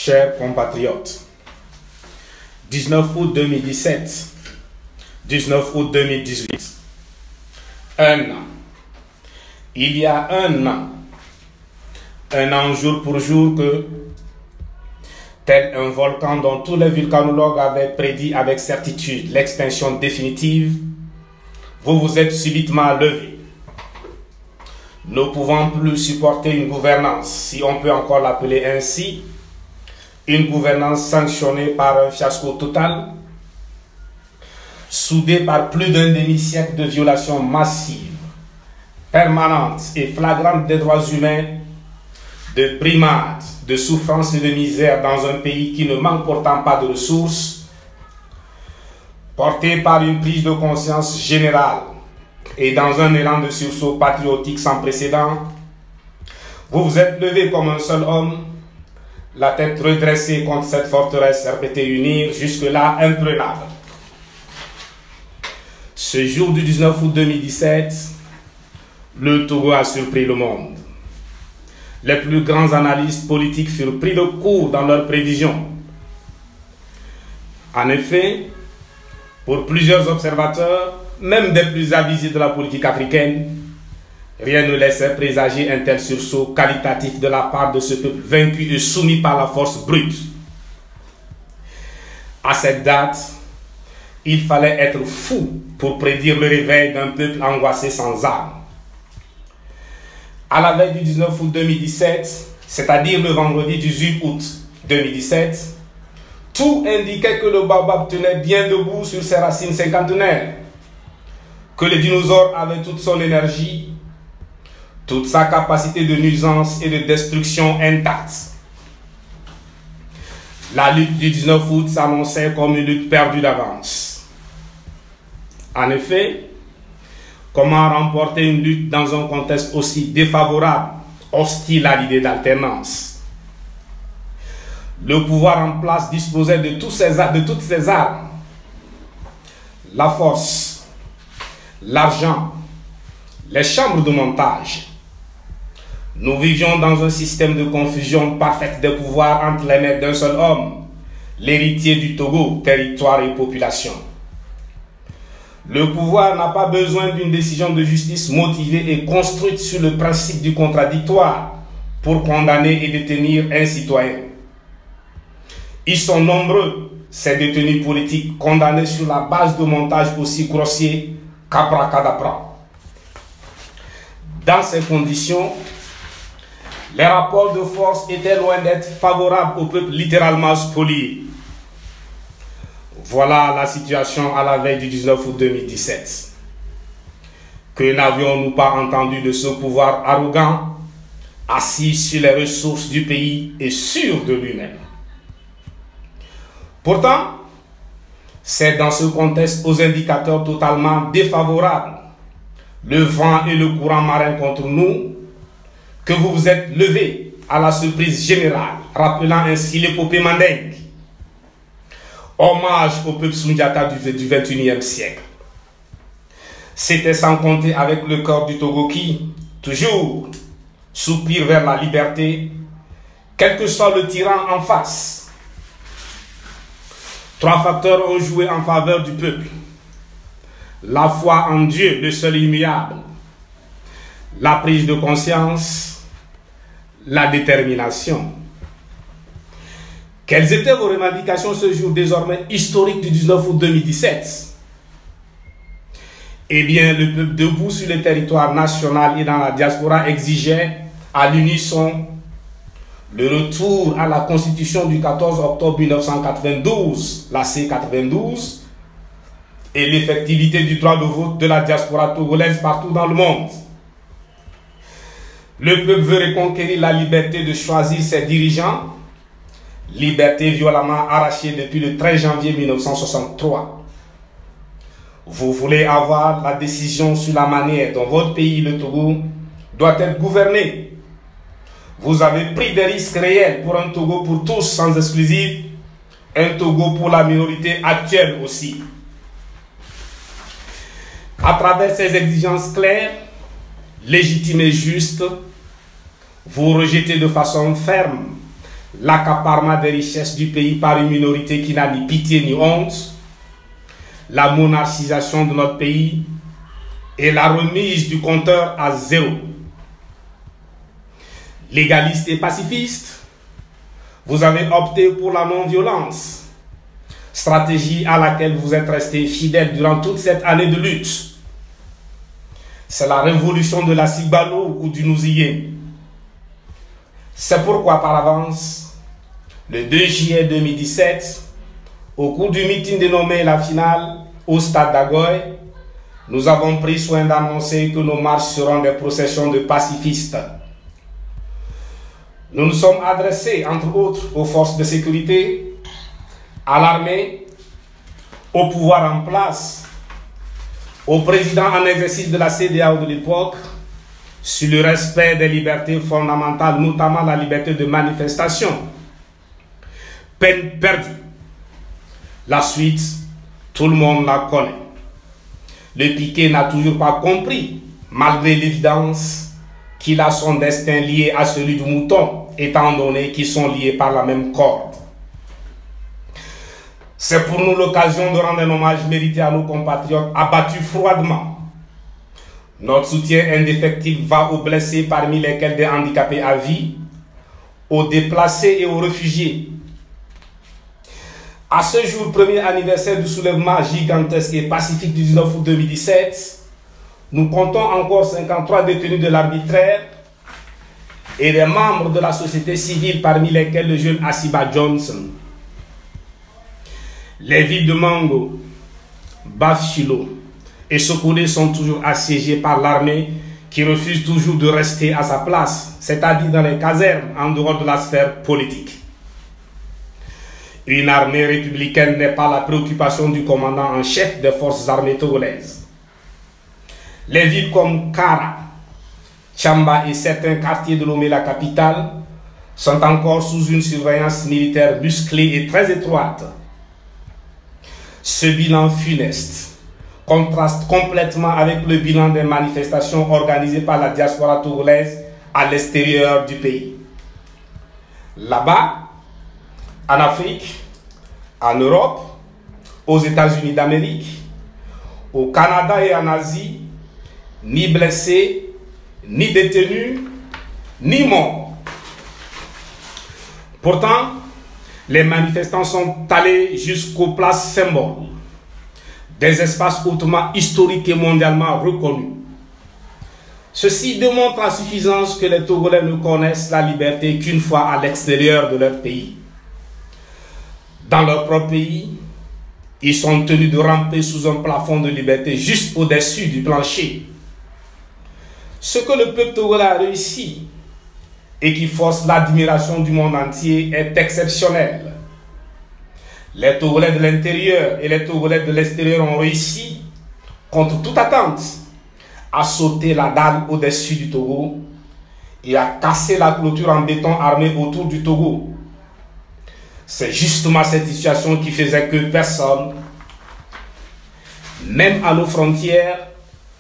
Chers compatriotes, 19 août 2017, 19 août 2018, un an. Il y a un an jour pour jour que, tel un volcan dont tous les volcanologues avaient prédit avec certitude l'extinction définitive, vous vous êtes subitement levé. Ne pouvant plus supporter une gouvernance, si on peut encore l'appeler ainsi, une gouvernance sanctionnée par un fiasco total, soudée par plus d'un demi-siècle de violations massives, permanentes et flagrantes des droits humains, de brimades, de souffrances et de misère dans un pays qui ne manque pourtant pas de ressources, portée par une prise de conscience générale et dans un élan de sursaut patriotique sans précédent, vous vous êtes levé comme un seul homme, la tête redressée contre cette forteresse RPT unir, jusque-là imprenable. Ce jour du 19 août 2017, le Togo a surpris le monde. Les plus grands analystes politiques furent pris de court dans leurs prévisions. En effet, pour plusieurs observateurs, même des plus avisés de la politique africaine, rien ne laissait présager un tel sursaut qualitatif de la part de ce peuple vaincu et soumis par la force brute. À cette date, il fallait être fou pour prédire le réveil d'un peuple angoissé sans armes. À la veille du 19 août 2017, c'est-à-dire le vendredi 18 août 2017, tout indiquait que le baobab tenait bien debout sur ses racines cinquantenaires, que le dinosaure avait toute son énergie, toute sa capacité de nuisance et de destruction intacte. La lutte du 19 août s'annonçait comme une lutte perdue d'avance. En effet, comment remporter une lutte dans un contexte aussi défavorable, hostile à l'idée d'alternance? Le pouvoir en place disposait de toutes ses armes, la force, l'argent, les chambres de montage. Nous vivions dans un système de confusion parfaite des pouvoirs entre les mains d'un seul homme, l'héritier du Togo, territoire et population. Le pouvoir n'a pas besoin d'une décision de justice motivée et construite sur le principe du contradictoire pour condamner et détenir un citoyen. Ils sont nombreux, ces détenus politiques condamnés sur la base de montages aussi grossiers qu'abracadabra. Dans ces conditions, les rapports de force étaient loin d'être favorables au peuple littéralement spolié. Voilà la situation à la veille du 19 août 2017. Que n'avions-nous pas entendu de ce pouvoir arrogant, assis sur les ressources du pays et sûr de lui-même? Pourtant, c'est dans ce contexte aux indicateurs totalement défavorables, le vent et le courant marin contre nous, que vous vous êtes levé à la surprise générale, rappelant ainsi l'épopée mandingue. Hommage au peuple Soundiata du XXIe siècle. C'était sans compter avec le corps du Togo qui, toujours, soupire vers la liberté, quel que soit le tyran en face. Trois facteurs ont joué en faveur du peuple. La foi en Dieu, le seul immuable, la prise de conscience, la détermination. Quelles étaient vos revendications ce jour désormais historique du 19 août 2017? Eh bien, le peuple debout sur le territoire national et dans la diaspora exigeait à l'unisson le retour à la Constitution du 14 octobre 1992, la C92, et l'effectivité du droit de vote de la diaspora togolaise partout dans le monde. Le peuple veut reconquérir la liberté de choisir ses dirigeants, liberté violemment arrachée depuis le 13 janvier 1963. Vous voulez avoir la décision sur la manière dont votre pays, le Togo, doit être gouverné. Vous avez pris des risques réels pour un Togo pour tous sans exclusive, un Togo pour la minorité actuelle aussi. À travers ces exigences claires, légitimes et justes, vous rejetez de façon ferme l'accaparement des richesses du pays par une minorité qui n'a ni pitié ni honte, la monarchisation de notre pays et la remise du compteur à zéro. Légaliste et pacifiste, vous avez opté pour la non-violence, stratégie à laquelle vous êtes resté fidèle durant toute cette année de lutte. C'est la révolution de la Sigbalo ou du Nouziyé. C'est pourquoi par avance, le 2 juillet 2017, au cours du meeting dénommé la finale au stade d'Agoy, nous avons pris soin d'annoncer que nos marches seront des processions de pacifistes. Nous nous sommes adressés, entre autres, aux forces de sécurité, à l'armée, au pouvoir en place, au président en exercice de la CEDEAO de l'époque, sur le respect des libertés fondamentales, notamment la liberté de manifestation. Peine perdue. La suite, tout le monde la connaît. Le piquet n'a toujours pas compris, malgré l'évidence, qu'il a son destin lié à celui du mouton, étant donné qu'ils sont liés par la même corde. C'est pour nous l'occasion de rendre un hommage mérité à nos compatriotes abattus froidement. Notre soutien indéfectible va aux blessés, parmi lesquels des handicapés à vie, aux déplacés et aux réfugiés. À ce jour, premier anniversaire du soulèvement gigantesque et pacifique du 19 août 2017, nous comptons encore 53 détenus de l'arbitraire et des membres de la société civile, parmi lesquels le jeune Asiba Johnson. Les villes de Mango, Bafchilo et Sokolé sont toujours assiégées par l'armée qui refuse toujours de rester à sa place, c'est-à-dire dans les casernes en dehors de la sphère politique. Une armée républicaine n'est pas la préoccupation du commandant en chef des forces armées togolaises. Les villes comme Kara, Tchamba et certains quartiers de Lomé, la capitale, sont encore sous une surveillance militaire musclée et très étroite. Ce bilan funeste contraste complètement avec le bilan des manifestations organisées par la diaspora togolaise à l'extérieur du pays. Là-bas, en Afrique, en Europe, aux États-Unis d'Amérique, au Canada et en Asie, ni blessés, ni détenus, ni morts. Pourtant, les manifestants sont allés jusqu'aux places symboles, des espaces hautement historiques et mondialement reconnus. Ceci démontre à suffisance que les Togolais ne connaissent la liberté qu'une fois à l'extérieur de leur pays. Dans leur propre pays, ils sont tenus de ramper sous un plafond de liberté juste au-dessus du plancher. Ce que le peuple togolais a réussi et qui force l'admiration du monde entier est exceptionnel. Les Togolais de l'intérieur et les Togolais de l'extérieur ont réussi, contre toute attente, à sauter la dalle au-dessus du Togo et à casser la clôture en béton armé autour du Togo. C'est justement cette situation qui faisait que personne, même à nos frontières,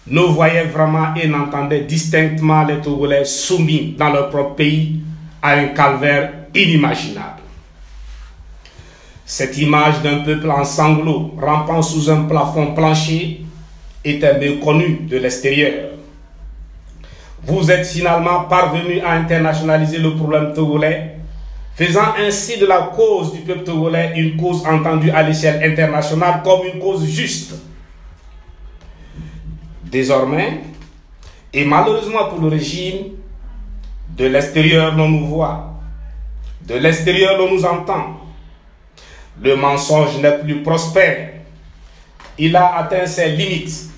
ne voyait vraiment et n'entendait distinctement les Togolais soumis dans leur propre pays à un calvaire inimaginable. Cette image d'un peuple en sanglots rampant sous un plafond plancher était méconnue de l'extérieur. Vous êtes finalement parvenu à internationaliser le problème togolais, faisant ainsi de la cause du peuple togolais une cause entendue à l'échelle internationale comme une cause juste. Désormais, et malheureusement pour le régime, de l'extérieur l'on nous voit, de l'extérieur l'on nous entend. Le mensonge n'est plus prospère. Il a atteint ses limites.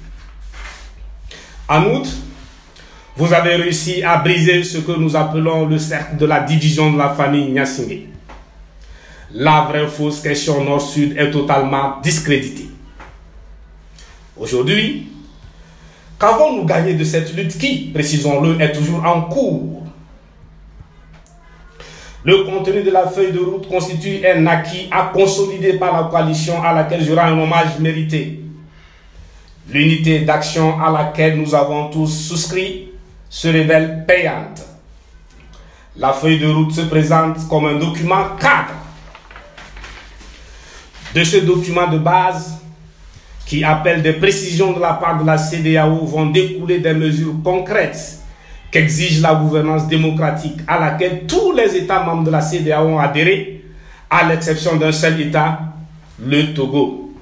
En outre, vous avez réussi à briser ce que nous appelons le cercle de la division de la famille Gnassingbé. La vraie fausse question nord-sud est totalement discréditée. Aujourd'hui, qu'avons-nous gagné de cette lutte qui, précisons-le, est toujours en cours? Le contenu de la feuille de route constitue un acquis à consolider par la coalition à laquelle je rends un hommage mérité. L'unité d'action à laquelle nous avons tous souscrit se révèle payante. La feuille de route se présente comme un document cadre. De ce document de base, qui appelle des précisions de la part de la CEDEAO, vont découler des mesures concrètes qu'exige la gouvernance démocratique à laquelle tous les États membres de la CEDEAO ont adhéré, à l'exception d'un seul État, le Togo.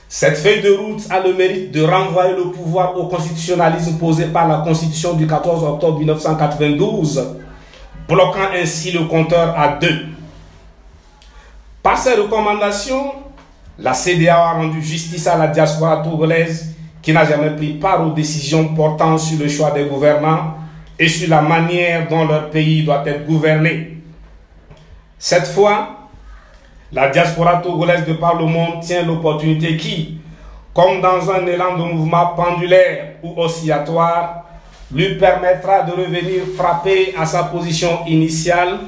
Cette feuille de route a le mérite de renvoyer le pouvoir au constitutionnalisme posé par la Constitution du 14 octobre 1992, bloquant ainsi le compteur à 2. Par ces recommandations, la CEDEAO a rendu justice à la diaspora togolaise qui n'a jamais pris part aux décisions portant sur le choix des gouvernants et sur la manière dont leur pays doit être gouverné. Cette fois, la diaspora togolaise de par le monde tient l'opportunité qui, comme dans un élan de mouvement pendulaire ou oscillatoire, lui permettra de revenir frapper à sa position initiale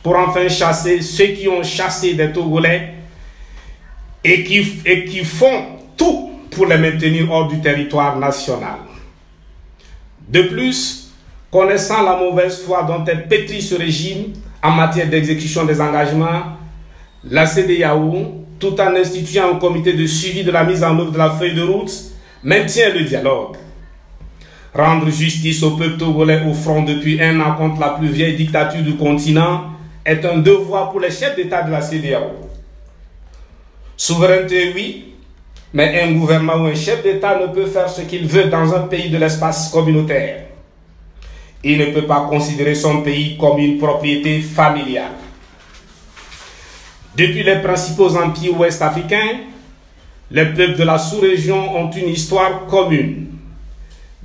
pour enfin chasser ceux qui ont chassé des Togolais et qui font tout pour les maintenir hors du territoire national. De plus, connaissant la mauvaise foi dont est pétri ce régime en matière d'exécution des engagements, la CEDEAO, tout en instituant un comité de suivi de la mise en œuvre de la feuille de route, maintient le dialogue. Rendre justice au peuple togolais au front depuis 1 an contre la plus vieille dictature du continent est un devoir pour les chefs d'État de la CEDEAO. Souveraineté, oui, mais un gouvernement ou un chef d'État ne peut faire ce qu'il veut dans un pays de l'espace communautaire. Il ne peut pas considérer son pays comme une propriété familiale. Depuis les principaux empires ouest-africains, les peuples de la sous-région ont une histoire commune.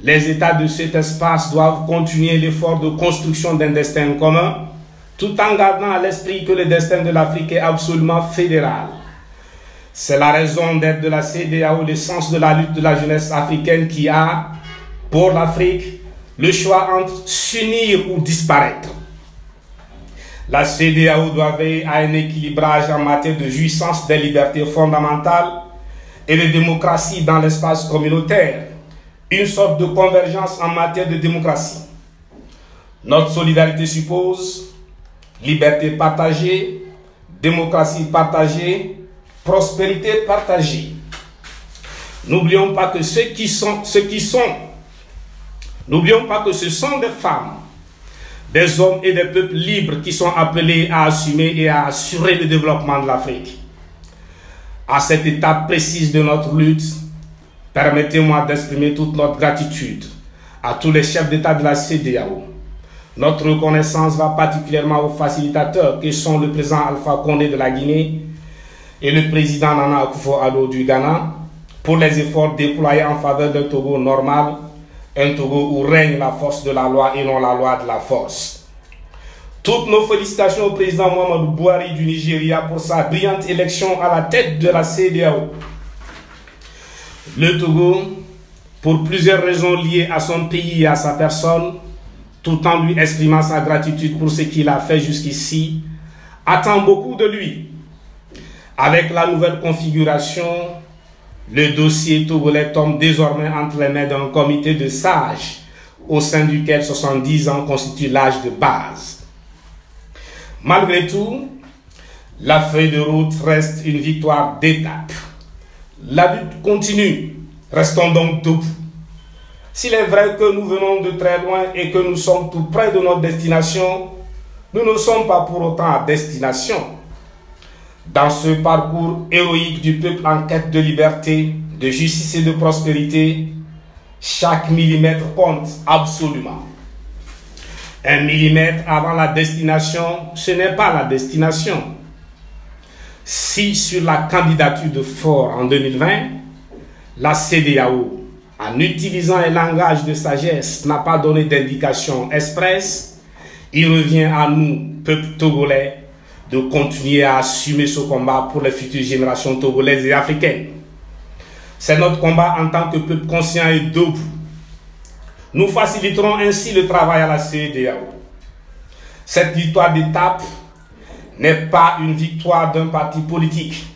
Les États de cet espace doivent continuer l'effort de construction d'un destin commun, tout en gardant à l'esprit que le destin de l'Afrique est absolument fédéral. C'est la raison d'être de la CEDEAO, le sens de la lutte de la jeunesse africaine qui a, pour l'Afrique, le choix entre s'unir ou disparaître. La CEDEAO doit veiller à un équilibrage en matière de jouissance des libertés fondamentales et de démocratie dans l'espace communautaire, une sorte de convergence en matière de démocratie. Notre solidarité suppose liberté partagée, démocratie partagée, prospérité partagée. N'oublions pas que n'oublions pas que ce sont des femmes, des hommes et des peuples libres qui sont appelés à assumer et à assurer le développement de l'Afrique. À cette étape précise de notre lutte, permettez-moi d'exprimer toute notre gratitude à tous les chefs d'État de la CEDEAO. Notre reconnaissance va particulièrement aux facilitateurs qui sont le président Alpha Condé de la Guinée et le président Nana Akufo-Addo du Ghana pour les efforts déployés en faveur d'un Togo normal, un Togo où règne la force de la loi et non la loi de la force. Toutes nos félicitations au président Muhammadu Buhari du Nigeria pour sa brillante élection à la tête de la CEDEAO. Le Togo, pour plusieurs raisons liées à son pays et à sa personne, tout en lui exprimant sa gratitude pour ce qu'il a fait jusqu'ici, attend beaucoup de lui. Avec la nouvelle configuration, le dossier togolais tombe désormais entre les mains d'un comité de sages, au sein duquel 70 ans constituent l'âge de base. Malgré tout, la feuille de route reste une victoire d'étape. La lutte continue, restons donc debout. S'il est vrai que nous venons de très loin et que nous sommes tout près de notre destination, nous ne sommes pas pour autant à destination. Dans ce parcours héroïque du peuple en quête de liberté, de justice et de prospérité, chaque millimètre compte absolument. 1 millimètre avant la destination, ce n'est pas la destination. Si sur la candidature de Faure en 2020, la CEDEAO, en utilisant un langage de sagesse, n'a pas donné d'indication expresse, il revient à nous, peuple togolais, de continuer à assumer ce combat pour les futures générations togolaises et africaines. C'est notre combat en tant que peuple conscient et debout. Nous faciliterons ainsi le travail à la CEDEAO. Cette victoire d'étape n'est pas une victoire d'un parti politique.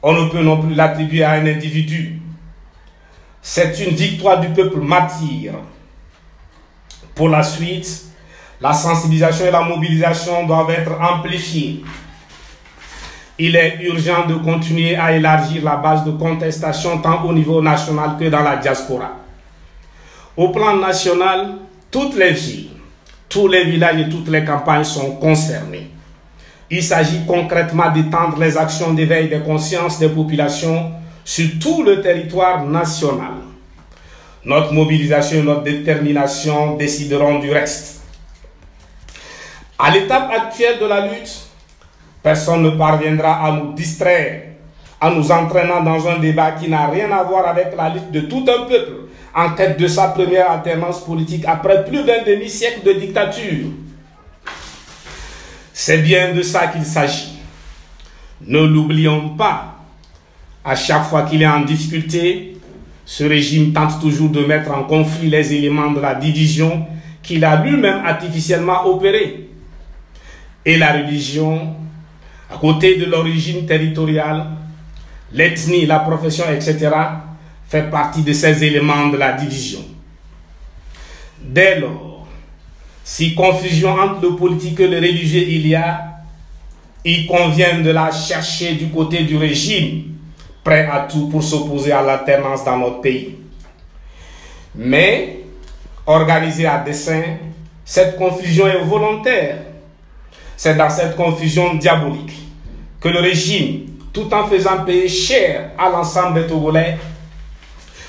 On ne peut non plus l'attribuer à un individu. C'est une victoire du peuple martyr. Pour la suite, La sensibilisation et la mobilisation doivent être amplifiées. Il est urgent de continuer à élargir la base de contestation tant au niveau national que dans la diaspora. Au plan national, toutes les villes, tous les villages et toutes les campagnes sont concernés. Il s'agit concrètement d'étendre les actions d'éveil des consciences des populations sur tout le territoire national. Notre mobilisation et notre détermination décideront du reste. À l'étape actuelle de la lutte, personne ne parviendra à nous distraire en nous entraînant dans un débat qui n'a rien à voir avec la lutte de tout un peuple en quête de sa première alternance politique après plus d'un demi-siècle de dictature. C'est bien de ça qu'il s'agit. Ne l'oublions pas. À chaque fois qu'il est en difficulté, ce régime tente toujours de mettre en conflit les éléments de la division qu'il a lui-même artificiellement opérée. Et la religion, à côté de l'origine territoriale, l'ethnie, la profession, etc., fait partie de ces éléments de la division. Dès lors, si confusion entre le politique et le religieux il y a, il convient de la chercher du côté du régime, prêt à tout pour s'opposer à l'alternance dans notre pays. Mais, organisée à dessein, cette confusion est volontaire. C'est dans cette confusion diabolique que le régime, tout en faisant payer cher à l'ensemble des Togolais,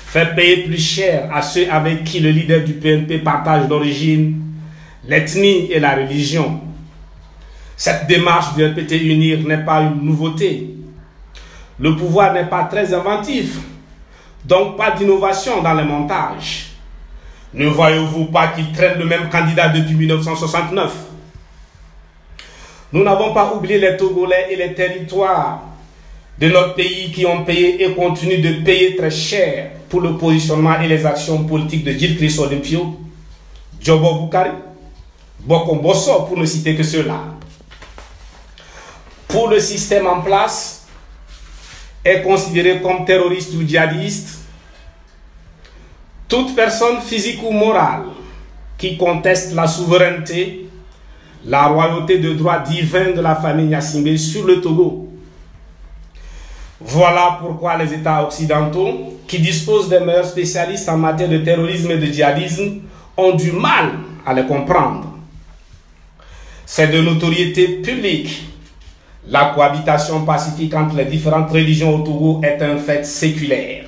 fait payer plus cher à ceux avec qui le leader du PNP partage l'origine, l'ethnie et la religion. Cette démarche de RPT Unir n'est pas une nouveauté. Le pouvoir n'est pas très inventif, donc pas d'innovation dans les montages. Ne voyez-vous pas qu'il traîne le même candidat depuis 1969? Nous n'avons pas oublié les Togolais et les territoires de notre pays qui ont payé et continuent de payer très cher pour le positionnement et les actions politiques de Gilles Chris Olympio, Djobo Boukari, Boko Bosso, pour ne citer que ceux-là. Pour le système en place, est considéré comme terroriste ou djihadiste toute personne physique ou morale qui conteste la souveraineté, la royauté de droit divin de la famille Gnassingbé sur le Togo. Voilà pourquoi les États occidentaux, qui disposent des meilleurs spécialistes en matière de terrorisme et de djihadisme, ont du mal à les comprendre. C'est de notoriété publique. La cohabitation pacifique entre les différentes religions au Togo est un fait séculaire.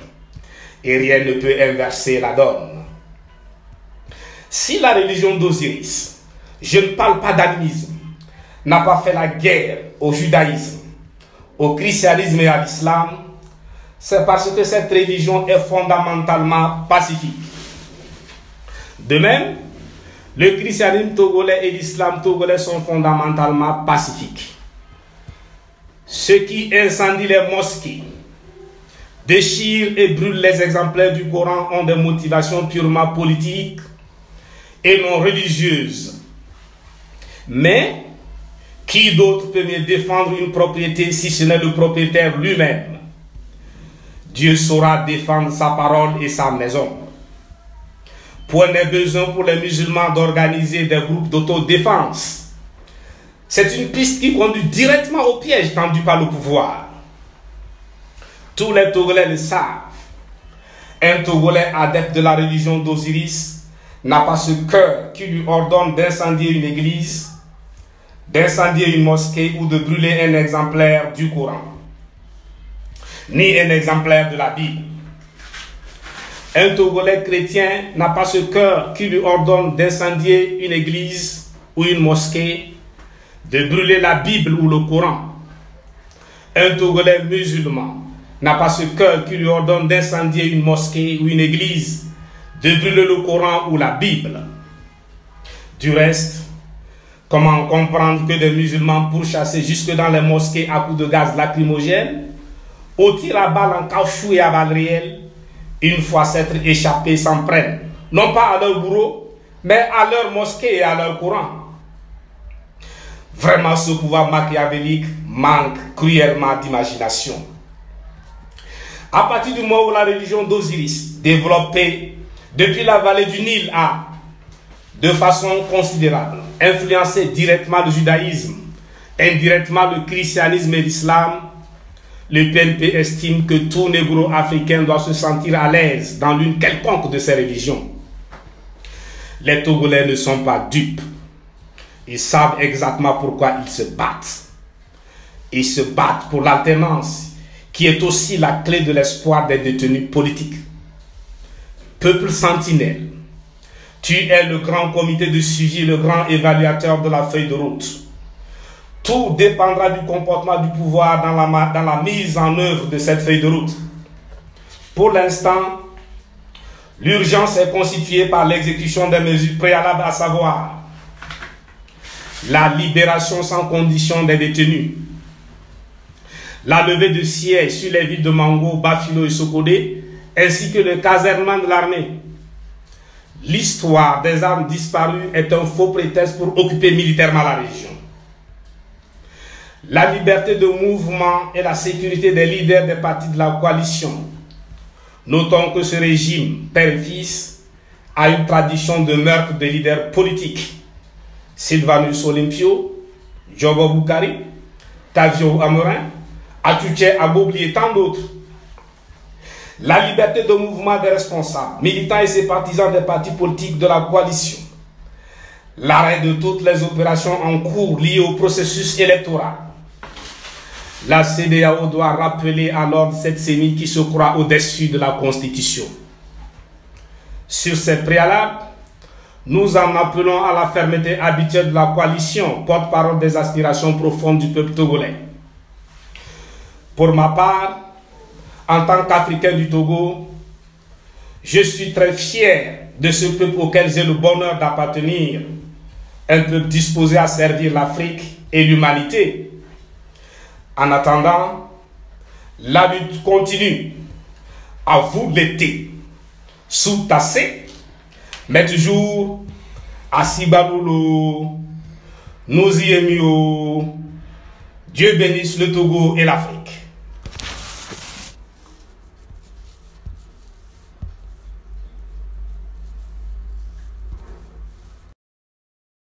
Et rien ne peut inverser la donne. Si la religion d'Osiris, je ne parle pas d'animisme, n'a pas fait la guerre au judaïsme, au christianisme et à l'islam, c'est parce que cette religion est fondamentalement pacifique. De même, le christianisme togolais et l'islam togolais sont fondamentalement pacifiques. Ceux qui incendient les mosquées, déchirent et brûlent les exemplaires du Coran ont des motivations purement politiques et non religieuses. Mais qui d'autre peut mieux défendre une propriété si ce n'est le propriétaire lui-même? Dieu saura défendre sa parole et sa maison. Point n'est besoin pour les musulmans d'organiser des groupes d'autodéfense. C'est une piste qui conduit directement au piège tendu par le pouvoir. Tous les Togolais le savent. Un Togolais adepte de la religion d'Osiris n'a pas ce cœur qui lui ordonne d'incendier une église, d'incendier une mosquée ou de brûler un exemplaire du Coran, ni un exemplaire de la Bible. Un Togolais chrétien n'a pas ce cœur qui lui ordonne d'incendier une église ou une mosquée, de brûler la Bible ou le Coran. Un Togolais musulman n'a pas ce cœur qui lui ordonne d'incendier une mosquée ou une église, de brûler le Coran ou la Bible. Du reste, comment comprendre que des musulmans pourchassés jusque dans les mosquées à coups de gaz lacrymogène, au tir à balles en caoutchouc et à balles réelles, une fois s'être échappés, s'en prennent, non pas à leur bourreau, mais à leur mosquée et à leur Coran. Vraiment, ce pouvoir machiavélique manque cruellement d'imagination. À partir du moment où la religion d'Osiris, développée depuis la vallée du Nil, a, de façon considérable, influencer directement le judaïsme, indirectement le christianisme et l'islam, le PNP estime que tout négro-africain doit se sentir à l'aise dans l'une quelconque de ces religions. Les Togolais ne sont pas dupes. Ils savent exactement pourquoi ils se battent. Ils se battent pour l'alternance, qui est aussi la clé de l'espoir des détenus politiques. Peuple sentinelle, tu es le grand comité de suivi, le grand évaluateur de la feuille de route. Tout dépendra du comportement du pouvoir dans la mise en œuvre de cette feuille de route. Pour l'instant, l'urgence est constituée par l'exécution des mesures préalables, à savoir la libération sans condition des détenus, la levée de sièges sur les villes de Mango, Bafilo et Sokodé, ainsi que le casernement de l'armée. L'histoire des armes disparues est un faux prétexte pour occuper militairement la région. La liberté de mouvement et la sécurité des leaders des partis de la coalition. Notons que ce régime, père et fils, a une tradition de meurtre des leaders politiques. Sylvanus Olympio, Jobo Boukari, Tavio Amorin, Atuche Abobli et tant d'autres. La liberté de mouvement des responsables, militants et sympathisants des partis politiques de la coalition. L'arrêt de toutes les opérations en cours liées au processus électoral. La CEDEAO doit rappeler à l'ordre cette CENI qui se croit au-dessus de la Constitution. Sur ces préalables, nous en appelons à la fermeté habituelle de la coalition, porte-parole des aspirations profondes du peuple togolais. Pour ma part, en tant qu'Africain du Togo, je suis très fier de ce peuple auquel j'ai le bonheur d'appartenir, un peuple disposé à servir l'Afrique et l'humanité. En attendant, la lutte continue. À vous de l'été, sous-tassé, mais toujours à Sibalolo, nous y aimions. Dieu bénisse le Togo et l'Afrique.